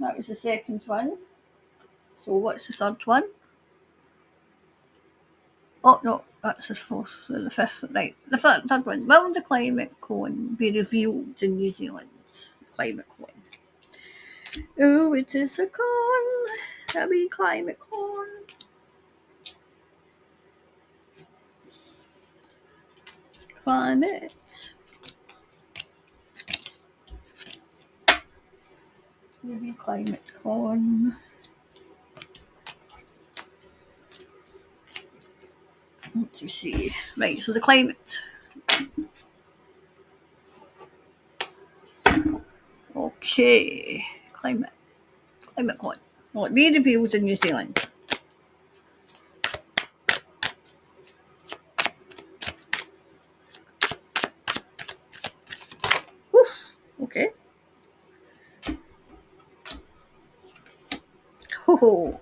That was the second one. So what's the third one? Oh no, that's the fourth, the fifth, right. The third one. Will the climate cone be revealed in New Zealand? Climate cone. Oh, it is a cone, a wee climate cone. Climate. The wee climate cone. Let's see. Right, so the climate. Okay. Climate. Climate cone. Will it be revealed in New Zealand? Whew, okay. Ho.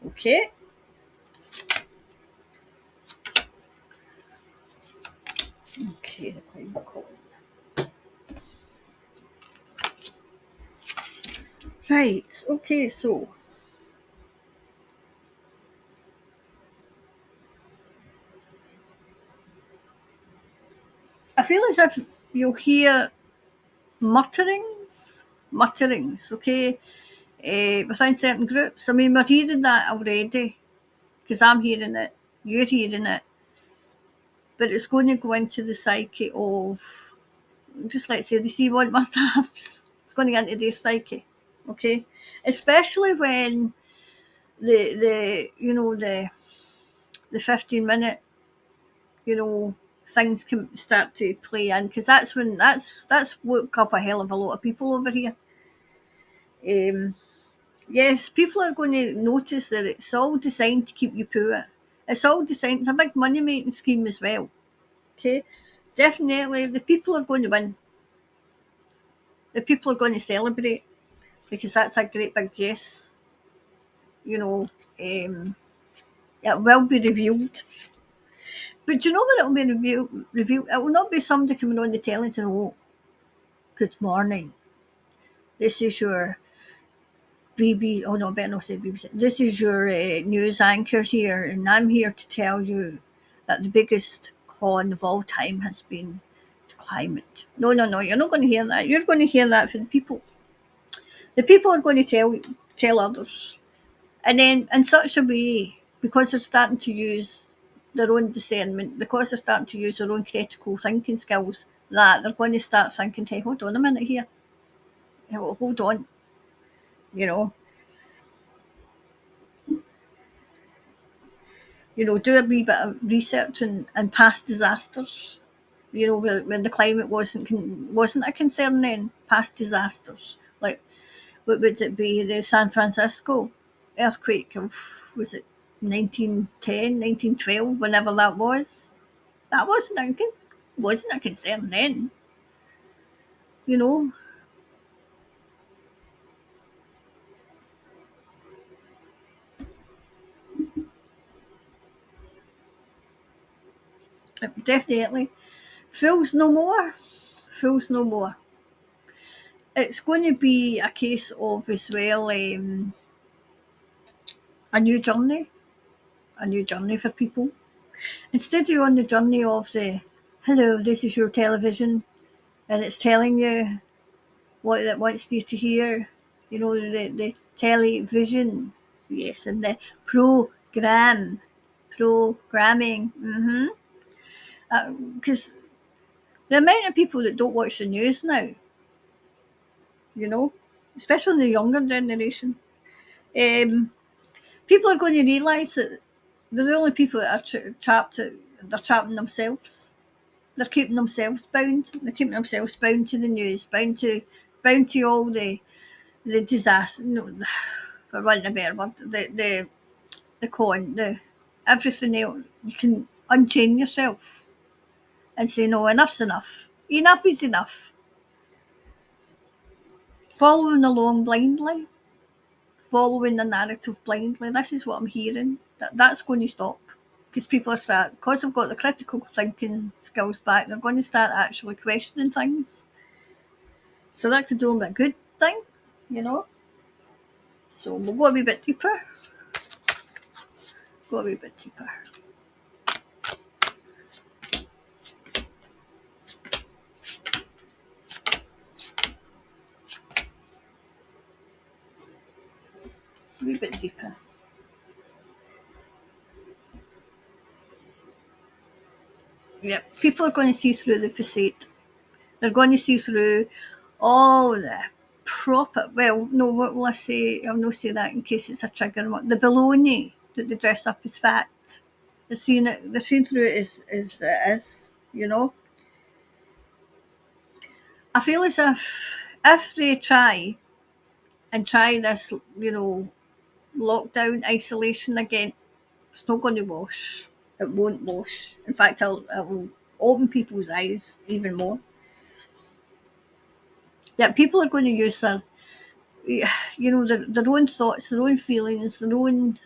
Okay. Okay, the climate cone. Right, okay, so I feel as if you'll hear mutterings, okay, within certain groups. I mean, we're hearing that already because I'm hearing it, you're hearing it, but it's going to go into the psyche of, just let's say, the C1 must-haves. It's going to get into their psyche, okay, especially when the you know the 15-minute things can start to play in, because that's when that's woke up a hell of a lot of people over here. Yes, people are going to notice that it's all designed to keep you poor. It's all designed. It's a big money making scheme as well. Okay, definitely the people are going to win. The people are going to celebrate because that's a great big yes. You know, it will be revealed. But do you know what it will be revealed? It will not be somebody coming on the telly saying, "Oh, good morning. This is your BBC, oh no, I better not say BBC. This is your news anchor here, and I'm here to tell you that the biggest con of all time has been the climate." No, no, no, you're not going to hear that. You're going to hear that from the people. The people are going to tell others. And then in such a way, because they're starting to use their own discernment, because they're starting to use their own critical thinking skills, that they're going to start thinking, hey, hold on a minute here. Hold on. You know, do a wee bit of research and past disasters. When the climate wasn't a concern then, past disasters. Like, what would it be? The San Francisco earthquake of, was it 1910, 1912, whenever that was? That wasn't a concern then, you know. Definitely. Fools no more. Fools no more. It's going to be a case of as well, a new journey, for people. Instead of on the journey of the, hello, this is your television, and it's telling you what it wants you to hear, the television, yes, and the programming, because the amount of people that don't watch the news now, you know, especially the younger generation, um, people are going to realise that they're the only people that are they're trapping themselves. They're keeping themselves bound. They're keeping themselves bound to the news, bound to all the disaster. No, for want of a better word, the con, the everything else. You can unchain yourself and say, no, enough's enough. Enough is enough. Following along blindly, following the narrative blindly. This is what I'm hearing. That's going to stop. because because they've got the critical thinking skills back, they're going to start actually questioning things. So that could only be a good thing, you know. So we'll go a wee bit deeper. Go a wee bit deeper. It's a wee bit deeper. Yep. People are going to see through the facade. They're going to see through all the proper, well, no, what will I say? I'll not say that in case it's a trigger. The baloney that they dress up as fact. They're seeing through it as it is, you know. I feel as if they try this, you know, lockdown isolation again, it's not going to wash. It won't wash. In fact, it'll open people's eyes even more. Yeah, people are going to use their own thoughts, their own feelings, their own,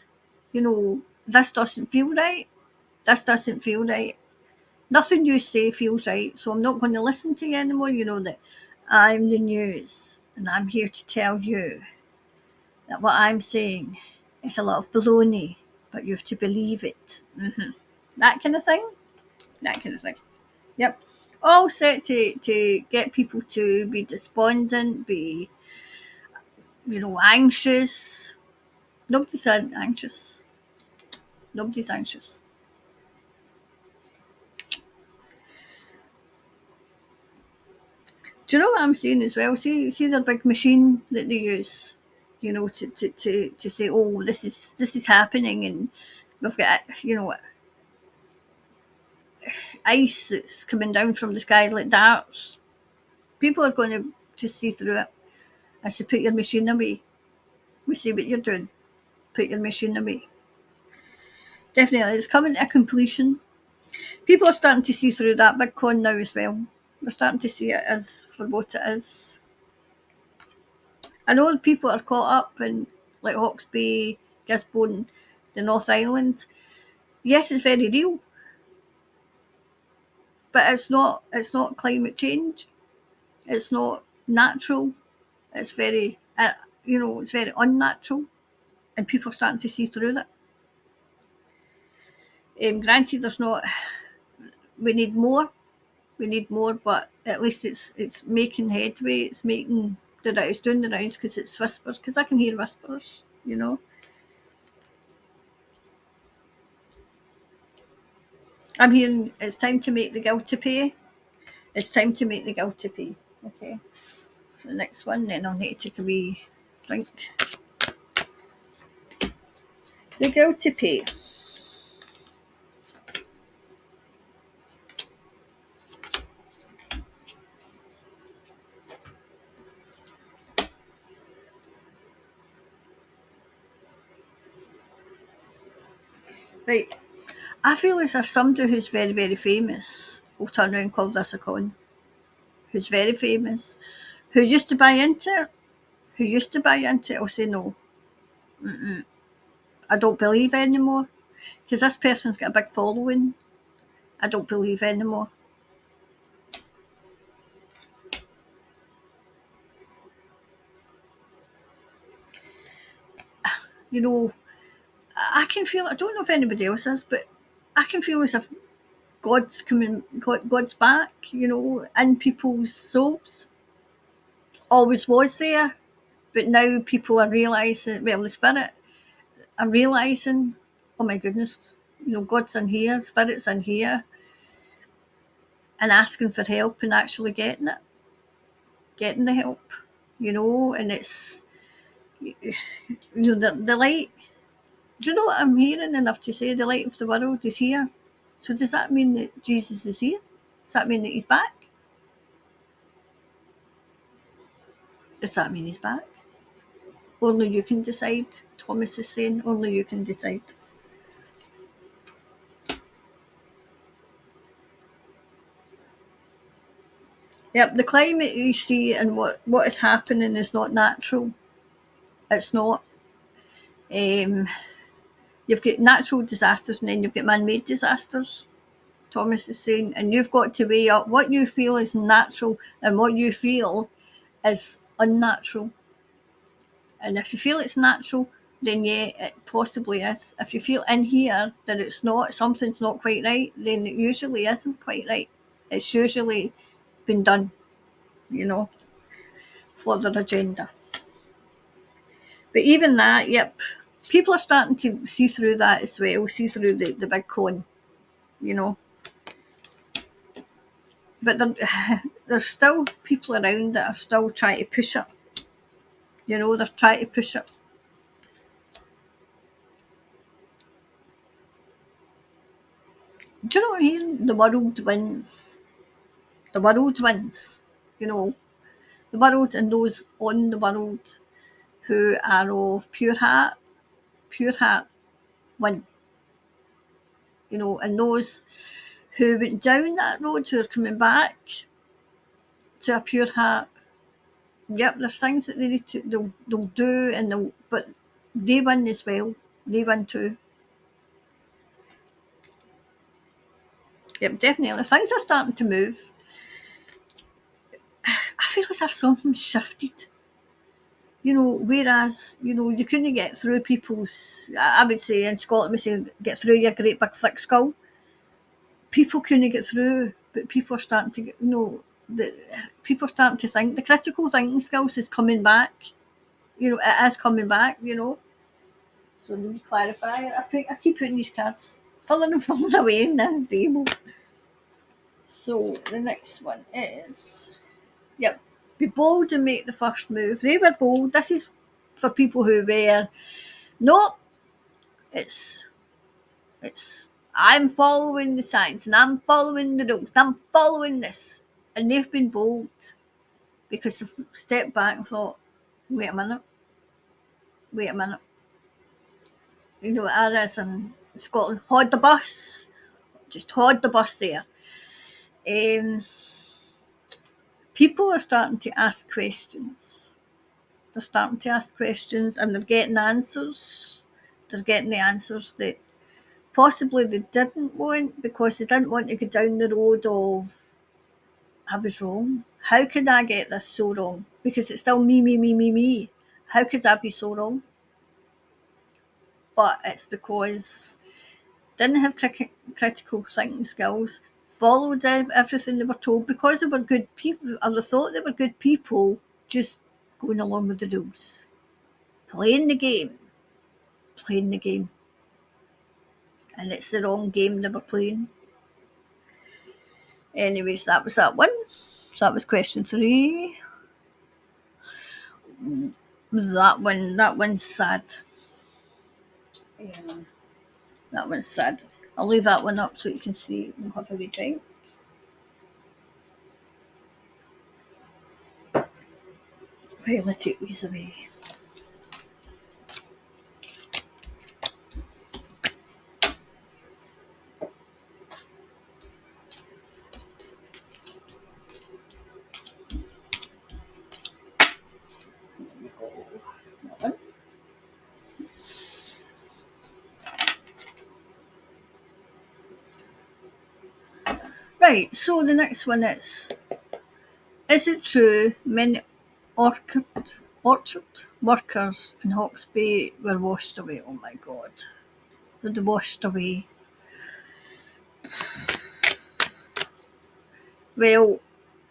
you know, this doesn't feel right. This doesn't feel right. Nothing you say feels right, so I'm not going to listen to you anymore. You know that I'm the news and I'm here to tell you that what I'm saying is a lot of baloney, but you have to believe it. That kind of thing. That kind of thing. Yep. All set to get people to be despondent, be, you know, anxious. Nobody's anxious. Nobody's anxious. Do you know what I'm saying as well? See the big machine that they use, you know, to say, oh, this is happening, and we've got, you know, ice that's coming down from the sky like darts. People are going to just see through it. I say, put your machine away. We see what you're doing. Put your machine away. Definitely, it's coming to a completion. People are starting to see through that big con now as well. They're starting to see it as for what it is. I know people are caught up in like Hawke's Gisborne, the North Island. Yes, it's very real, but it's not climate change. It's not natural. It's very it's very unnatural, and people are starting to see through that. Granted, there's not. We need more. We need more, but at least it's making headway. It's making it's doing the rounds because it's whispers. Because I can hear whispers. You know, I'm hearing it's time to make the guilty pay. It's time to make the guilty pay. Okay. So the next one, then I'll need to take a wee drink. The guilty pay. Right. I feel as if somebody who's very, very famous will turn around and call this a con. Who's very famous, who used to buy into it, will say no. I don't believe anymore because this person's got a big following. I don't believe anymore. You know, I can feel. I don't know if anybody else is, but I can feel as if God's coming. God's back. You know, in people's souls. Always was there, but now people are realizing. Well, the spirit are realizing. Oh my goodness! You know, God's in here. Spirit's in here, and asking for help and actually getting the help. You know, and it's the light. Do you know what I'm hearing enough to say? The light of the world is here. So does that mean that Jesus is here? Does that mean that he's back? Does that mean he's back? Only you can decide. Thomas is saying, only you can decide. Yep, the climate you see and what is happening is not natural. It's not. Um, You've got natural disasters and then you've got man-made disasters, Thomas is saying, and you've got to weigh up what you feel is natural and what you feel is unnatural. And if you feel it's natural, then yeah, it possibly is. If you feel in here that it's not, something's not quite right, then it usually isn't quite right. It's usually been done, for their agenda. But even that, yep, people are starting to see through that as well, see through the big con, you know. But there's still people around that are still trying to push it. They're trying to push it. Do you know what I mean? The world wins. The world wins. The world and those on the world who are of pure heart win. And those who went down that road, who are coming back to a pure heart, yep, there's things that they need to, they'll do, but they win as well. They win too. Yep, definitely. Things are starting to move. I feel as if something's shifted. Whereas, you couldn't get through people's, I would say in Scotland, we say get through your great big thick skull. People couldn't get through, but people are starting to get, people are starting to think. The critical thinking skills is coming back. It is coming back, So let me clarify. I keep putting these cards falling away in this table. So the next one is, yep, be bold and make the first move. They were bold. This is for people who were, no, it's I'm following the science and I'm following the rules. I'm following this. And they've been bold because they've stepped back and thought, wait a minute. As in Scotland, hold the bus. Just hold the bus there. People are starting to ask questions. They're starting to ask questions and they're getting answers. They're getting the answers that possibly they didn't want because they didn't want to go down the road of, I was wrong. How could I get this so wrong? Because it's still me. How could I be so wrong? But it's because didn't have critical thinking skills, followed everything they were told because they were good people, or they thought they were good people, just going along with the rules. Playing the game. And it's the wrong game they were playing. Anyways, that was that one. So that was question 3. That one's sad. That one's sad. I'll leave that one up so you can see and have a wee drink. Right, let's take these away. Right, so the next one is it true many orchard workers in Hawke's were washed away? Oh my God. They're washed away. Well,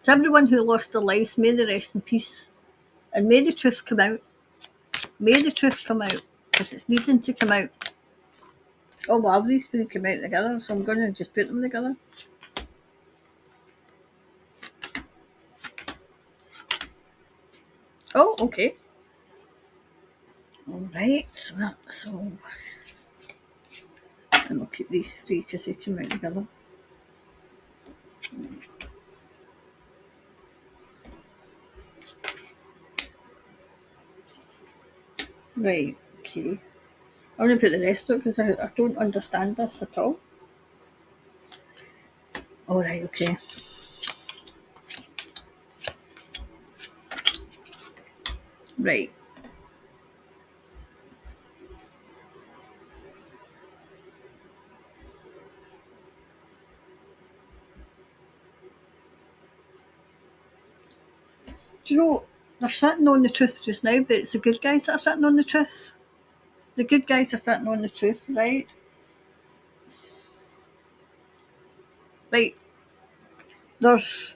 to everyone who lost their lives, may they rest in peace. And may the truth come out. May the truth come out. Because it's needing to come out. Oh well, these 3 come out together, so I'm going to just put them together. Oh, okay. All right, so and I'll keep these 3 because they come out together. Right, okay. I'm going to put the rest of it because I don't understand this at all. All right, okay. Right. Do you know, they're sitting on the truth just now, but it's the good guys that are sitting on the truth. The good guys are sitting on the truth, right? Right. There's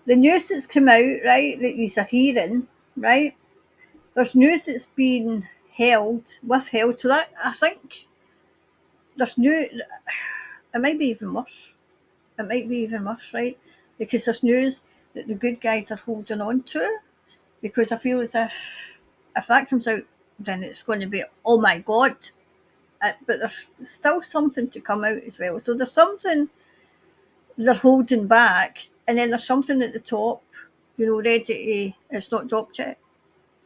the news that's come out, right, that you are hearing, right? There's news that's been withheld. So that, I think, there's new. It might be even worse. It might be even worse, right? Because there's news that the good guys are holding on to. Because I feel as if that comes out, then it's going to be, oh my God. But there's still something to come out as well. So there's something they're holding back, and then there's something at the top, ready to, it's not dropped yet.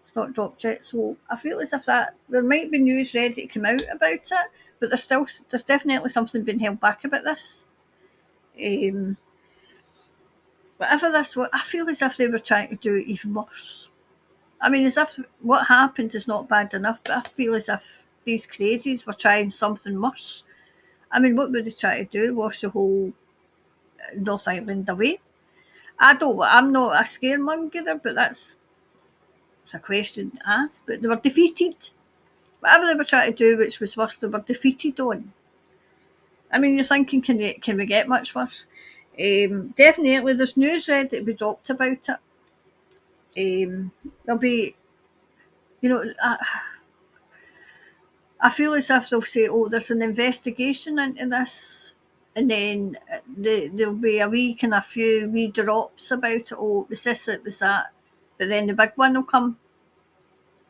It's not dropped yet. So I feel as if that there might be news ready to come out about it, but there's definitely something being held back about this. Whatever this was, I feel as if they were trying to do it even worse. I mean, as if what happened is not bad enough, but I feel as if these crazies were trying something worse. I mean, what would they try to do? Wash the whole North Island away? I'm not a scaremonger, but it's a question to ask. But they were defeated. Whatever they were trying to do, which was worse, they were defeated on. I mean, you're thinking, can we get much worse? Definitely, there's news ready to be dropped about it. There'll be, I feel as if they'll say, oh, there's an investigation into this. And then there'll be a few wee drops about it. Oh, it was this, it was that. But then the big one will come,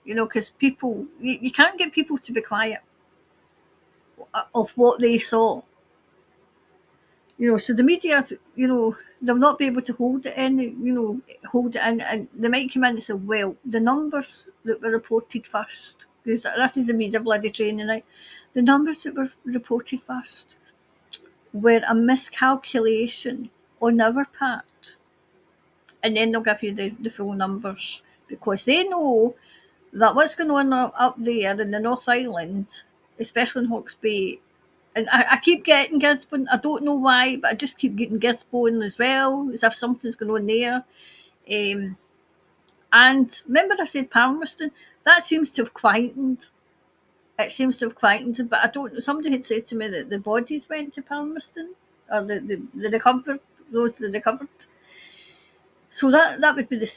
because people, you can't get people to be quiet of what they saw. So the media's, they'll not be able to hold it in, hold it in, and they might come in and say, well, the numbers that were reported first, because this is the media bloody training, right? The numbers that were reported first were a miscalculation on our part. And then they'll give you the full numbers, because they know that what's going on up there in the North Island, especially in Hawke's Bay, and I keep getting Gisborne. I don't know why, but I just keep getting Gisborne as well, as if something's going on there. And remember I said Palmerston? That seems to have quietened. It seems to have quietened, but I don't know. Somebody had said to me that the bodies went to Palmerston, or the recovered, those that recovered. So that would be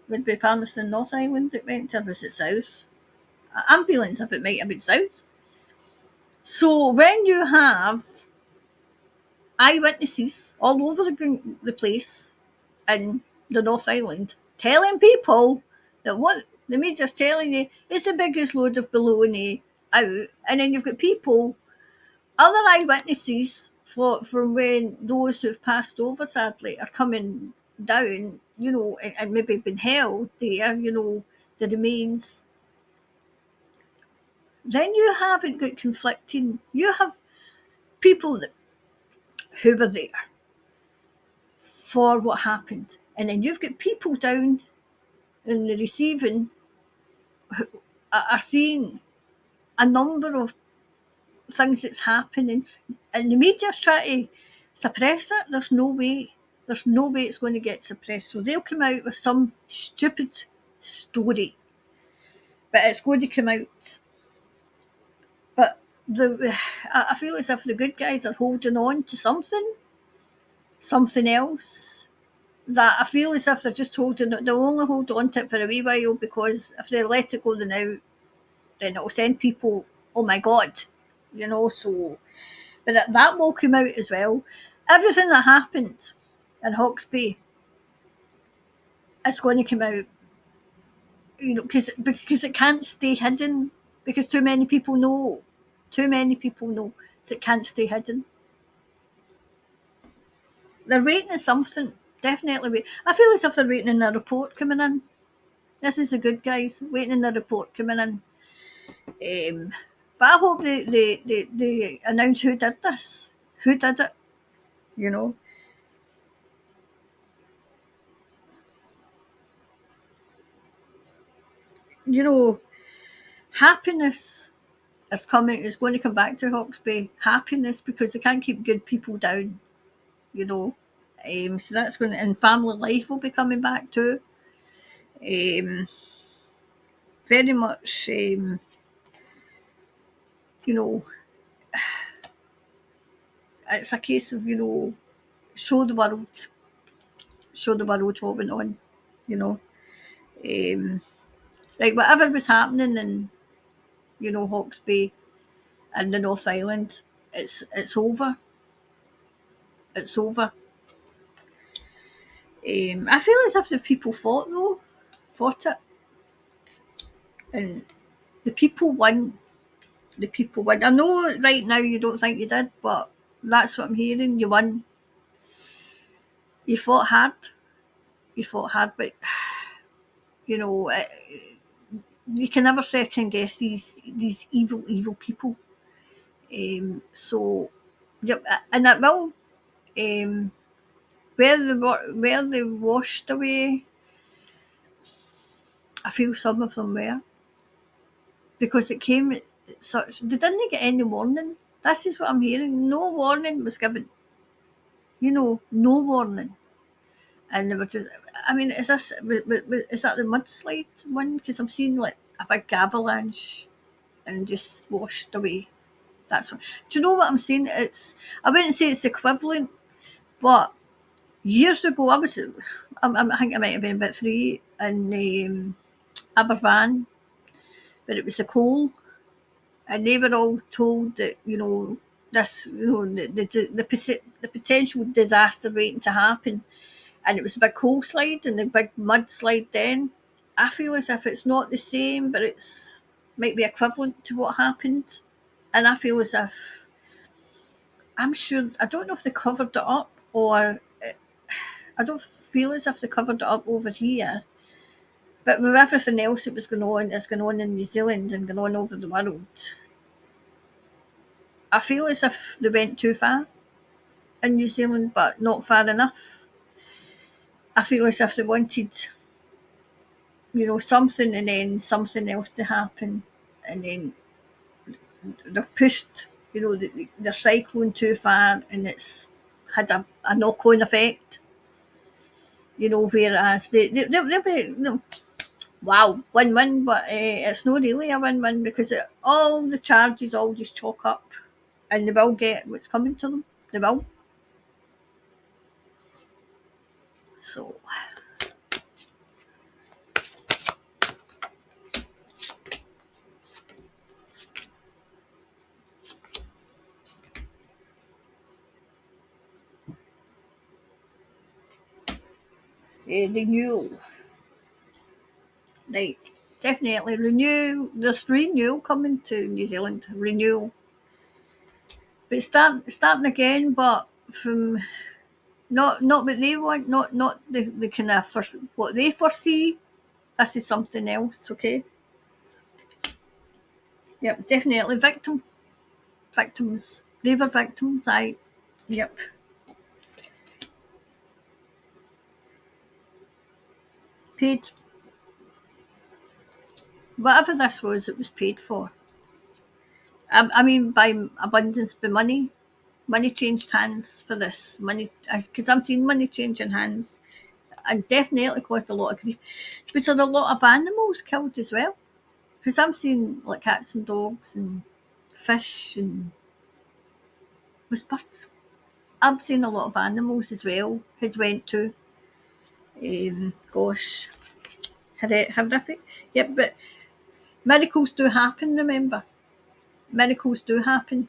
would be Palmerston North Island that went to, or was it South? I'm feeling as if it might have been South. So when you have eyewitnesses all over the place in the North Island telling people that what the media's telling you is the biggest load of baloney out, and then you've got people, other eyewitnesses from when those who've passed over sadly are coming down, and maybe been held there, the remains. Then you haven't got conflicting. You have people who were there for what happened, and then you've got people down in the receiving who are seeing a number of things that's happening, and the media's trying to suppress it. There's no way. There's no way it's going to get suppressed. So they'll come out with some stupid story, but it's going to come out. But I feel as if the good guys are holding on to something else. That I feel as if they're just they'll only hold on to it for a wee while, because if they let it go now, then it'll send people, oh my God, so. But that will come out as well. Everything that happened in Hawke's Bay is going to come out, because it can't stay hidden, because too many people know. Too many people know, so it can't stay hidden. They're waiting on something. Definitely wait. I feel as if they're waiting on a report coming in. This is the good guys waiting on the report coming in. But I hope they announce who did this. Who did it? You know. Happiness is going to come back to Hawke's Bay. Happiness, because they can't keep good people down, you know. So that's going to, and Family Life will be coming back too. Um, Very much, you know, it's a case of, show the world, what went on, you know. Um, like whatever was happening in, Hawkesbury and the North Island, it's over. It's over. I feel as if the people fought it, and the people won. The people won. I know right now you don't think you did, but that's what I'm hearing. You won. You fought hard. You fought hard, but you know you can never second guess these evil people. So, yep, and it will. Um, where they washed away, I feel some of them were, because it came at such. They didn't get any warning. This is what I'm hearing. No warning was given. No warning. And they were just. I mean, is that the mudslide one? Because I'm seeing like a big avalanche and just washed away. That's what. Do you know what I'm saying? I wouldn't say it's equivalent, but years ago I think I might have been about 3 in Aberfan, but it was the coal, and they were all told that this the potential disaster waiting to happen, and it was a big coal slide and a big mudslide. Then I feel as if it's not the same, but it's might be equivalent to what happened, and I feel as if I'm sure I don't know if they covered it up or I don't feel as if they covered it up over here. But with everything else that was going on, that's going on in New Zealand and going on over the world, I feel as if they went too far in New Zealand, but not far enough. I feel as if they wanted, something and then something else to happen, and then they've pushed, the cyclone too far, and it's had a knock-on effect. Whereas they'll be, wow, win-win, but it's not really a win-win because all the charges all just chalk up, and they will get what's coming to them. They will. So, renewal, right? Definitely renewal. There's renewal coming to New Zealand. Renewal, but starting again, but from not what they want, not the kind of first what they foresee. This is something else. Okay. Yep, definitely victims. They were victims. Yep. Paid. Whatever this was, it was paid for. I mean, by abundance, by money. Money changed hands for this. Money, because I'm seeing money changing hands, and definitely caused a lot of grief. But there are a lot of animals killed as well. Because I'm seeing like cats and dogs and fish and was birds. I'm seeing a lot of animals as well. Has went to, gosh, horrific. Yep, but miracles do happen. Remember, miracles do happen.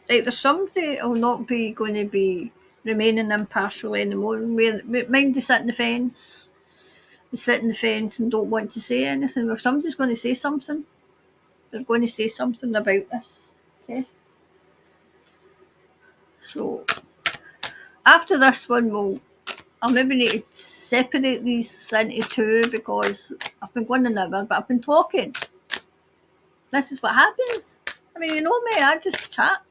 Like there's somebody will not be going to be remaining impartial anymore. Mind they sit in the fence. They sit in the fence and don't want to say anything. Well, somebody's going to say something. They're going to say something about this. Okay. So after this one, I'll maybe need to separate these into two because I've been going an hour, but I've been talking. This is what happens. I mean, you know me, I just chat.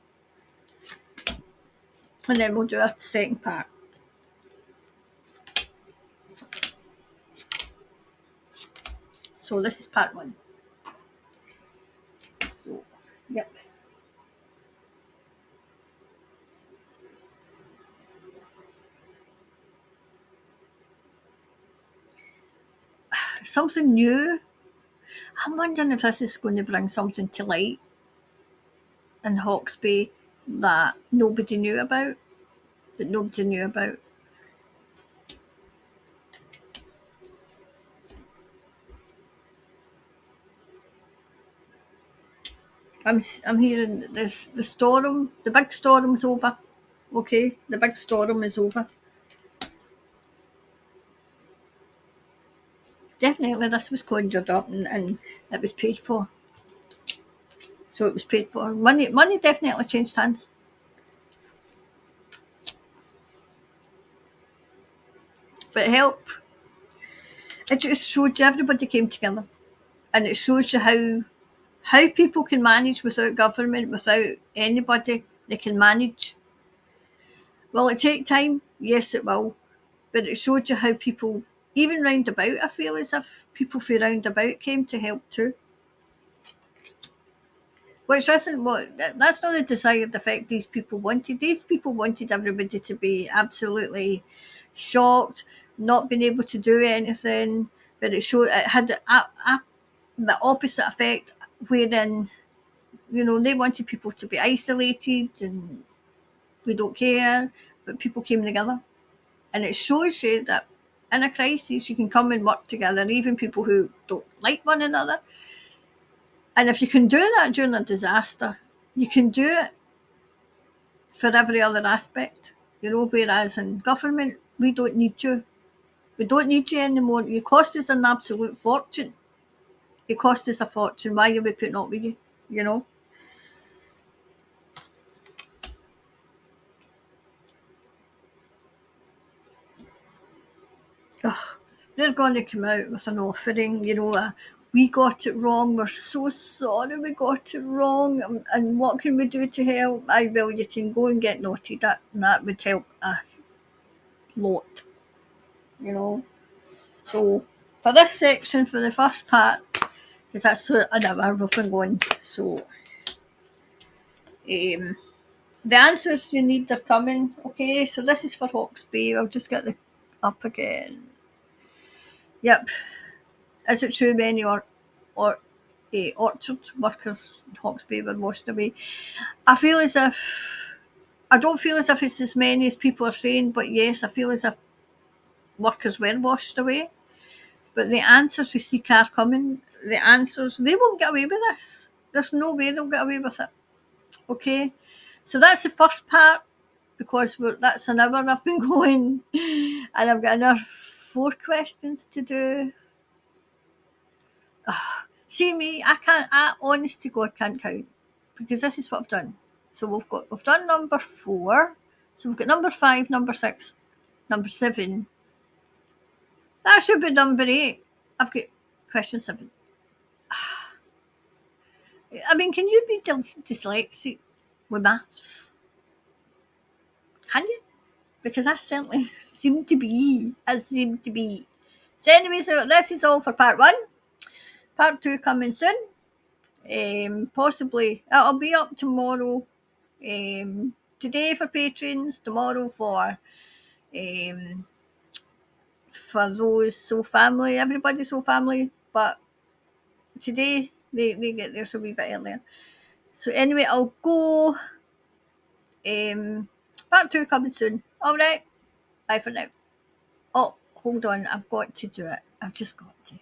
And then we'll do a second part. So this is part one. So Yep. Something new. I'm wondering if this is going to bring something to light in Hawkesbury that nobody knew about. That nobody knew about. I'm hearing this the storm, the big storm's over. Okay, the big storm is over. Definitely, this was conjured up and it was paid for. So it was paid for. Money definitely changed hands. But help, it just showed you everybody came together, and it shows you how people can manage without government, without anybody. They can manage. Will it take time? Yes, it will. But it showed you how people, even round about, I feel as if people from round about came to help too. Which isn't that's not the desired effect these people wanted. These people wanted everybody to be absolutely shocked, not being able to do anything. But it had the opposite effect, wherein, they wanted people to be isolated and we don't care, but people came together. And it shows you that in a crisis, you can come and work together, even people who don't like one another. And if you can do that during a disaster, you can do it for every other aspect. Whereas in government, we don't need you. We don't need you anymore. You cost us an absolute fortune. You cost us a fortune. Why are we putting up with you? You know? Ugh, they're going to come out with an offering, we got it wrong, we're so sorry we got it wrong, and what can we do to help? Well, you can go and get naughty, that would help a lot, you know. So, for this section, for the first part, because that's an hour we've been going, so um, the answers you need are coming, okay, so this is for Hawkesbury, I'll just get the up again. Yep. Is it true many orchard workers in Hawkesbury were washed away? I don't feel as if it's as many as people are saying, but yes, I feel as if workers were washed away. But the answers we seek are coming. The answers, they won't get away with this. There's no way they'll get away with it. Okay? So that's the first part, because that's an hour I've been going, and I've got another 4 questions to do. See me, I honest to God can't count, because this is what I've done. So we've done number 4. So we've got number 5, number 6, number 7. That should be number 8. I've got question 7. I mean, can you be dyslexic with maths? Can you? Because I certainly seem to be. I seem to be. So anyway, so this is all for part 1. Part 2 coming soon. Possibly it'll be up tomorrow. Today for patrons, tomorrow for those so family, everybody so family, but today they get theirs a wee bit earlier. So anyway, I'll go. Part 2 coming soon. All right, bye for now. Oh, hold on, I've got to do it. I've just got to.